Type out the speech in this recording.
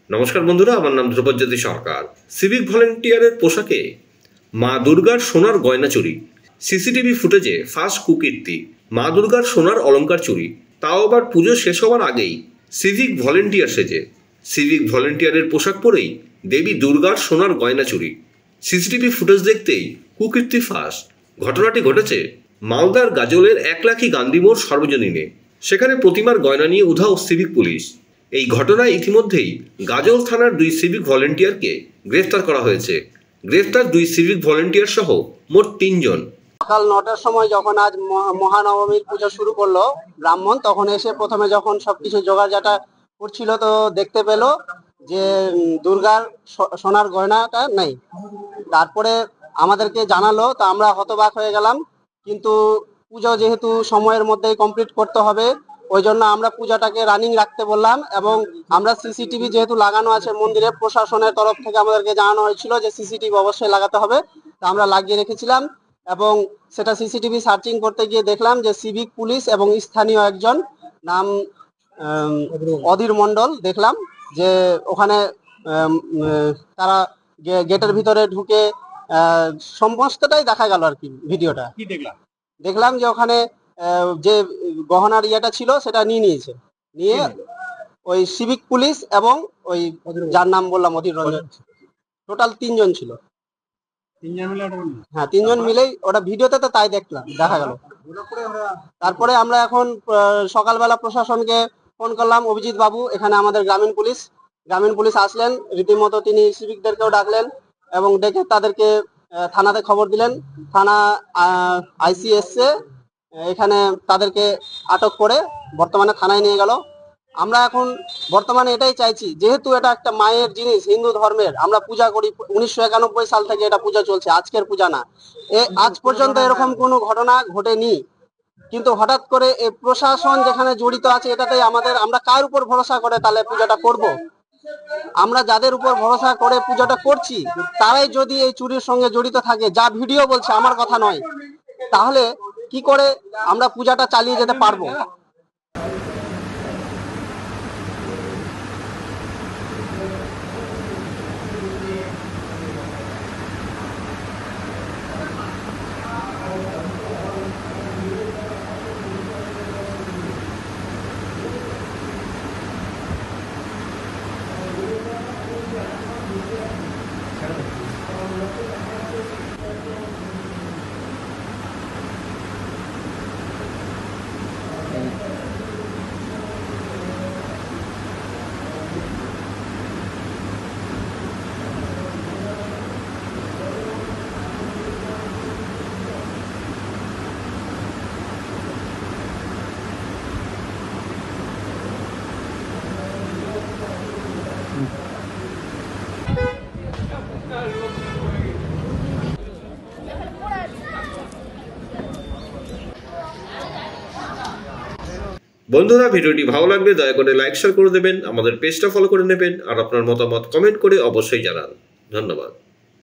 নমস্কার বন্ধুরা, আমার নাম ধ্রুপজ্যোতি সরকার। সিভিক ভলেন্টিয়ারের পোশাকে মা দুর্গার সোনার গয়না চুরি, সিসিটিভি ফুটেজে ফাঁস কুকীর্তি। মা দুর্গার সোনার অলংকার চুরি, তাও আবার পুজো শেষ হওয়ার আগেই। সিভিক ভলেন্টিয়ার সেজে, সিভিক ভলেন্টিয়ারের পোশাক পরেই দেবী দুর্গার সোনার গয়না চুরি। সিসিটিভি ফুটেজ দেখতেই কুকীর্তি ফাঁস। ঘটনাটি ঘটেছে মালদার গাজলের একলাখি গান্ধী মোড় সর্বজনীনে। সেখানে প্রতিমার গয়না নিয়ে উধাও সিভিক পুলিশ। এই ঘটনায় ইতিমধ্যেই গাজল থানার 2 সিভিক ভলেন্টিয়ারকে গ্রেফতার করা হয়েছে। গ্রেফতার 2 সিভিক ভলেন্টিয়ার সহ মোট 3 জন। সকাল 9টার সময় যখন আজ মহানবমীর পুজো শুরু করলো ব্রাহ্মণ, তখন এসে প্রথমে যখন সবকিছু জোগাড়জাটা করছিল তো দেখতে পেল যে দুর্গার সোনার গয়নাটা নেই। তারপরে আমাদেরকে জানালো, তো আমরা হতবাক হয়ে গেলাম। কিন্তু পুজো যেহেতু সময়ের মধ্যেই কমপ্লিট করতে হবে, ওই জন্য আমরা পূজাটাকে রানিং রাখতে বললাম। এবং আমরা সিসিটিভি যেহেতু লাগানো আছে মন্দিরে, প্রশাসনের তরফ থেকে আমাদেরকে জানানো হয়েছিল যে সিসিটিভি অবশ্যই লাগাতে হবে, তা আমরা লাগিয়ে রেখেছিলাম। এবং সেটা সিসিটিভি সার্চিং করতে গিয়ে দেখলাম যে সিভিক পুলিশ এবং স্থানীয় একজন নাম অধীর মণ্ডল, দেখলাম যে ওখানে তারা গেটের ভিতরে ঢুকে সমস্তটাই দেখা গেল আর কি। ভিডিওটা কি দেখলাম যে ওখানে যে গহনার ইয়েটা ছিল সেটা নিয়েছে। নিয়ে ওই সিভিক পুলিশ এবং ওই যার নাম বললাম অধীর রঞ্জন, টোটাল 3 জন ছিল। 3 জন মিলেই ওটা ভিডিওতে তো তাই দেখা গেল। তারপরে আমরা এখন সকালবেলা প্রশাসনকে ফোন করলাম। অভিজিৎ বাবু এখানে আমাদের গ্রামীণ পুলিশ আসলেন, রীতিমতো তিনি সিভিকদেরকেও ডাকলেন এবং ডেকে তাদেরকে থানাতে খবর দিলেন। থানা আইসি এসছে, এখানে তাদেরকে আটক করে বর্তমানে থানায় নিয়ে গেল। আমরা এখন বর্তমানে এটাই চাইছি, যেহেতু এটা একটা মায়ের জিনিস, হিন্দু ধর্মের, আমরা পূজা করি 1991 সাল থেকে এটা পূজা চলছে, আজকের পূজা না। আজ পর্যন্ত এরকম কোনো ঘটনা ঘটেনি, কিন্তু হঠাৎ করে এই প্রশাসন যেখানে জড়িত আছে এটাতেই আমরা কার উপর ভরসা করে তাহলে পূজাটা করব? আমরা যাদের উপর ভরসা করে পূজাটা করছি তারাই যদি এই চুরির সঙ্গে জড়িত থাকে, যা ভিডিও বলছে, আমার কথা নয়, তাহলে কি করে আমরা পূজাটা চালিয়ে যেতে পারবো? বন্ধুরা, ভিডিওটি ভালো লাগলে দয়া করে লাইক শেয়ার করে দেবেন, আমাদের পেজটা ফলো করে নেবেন আর আপনার মতামত কমেন্ট করে অবশ্যই জানান। ধন্যবাদ।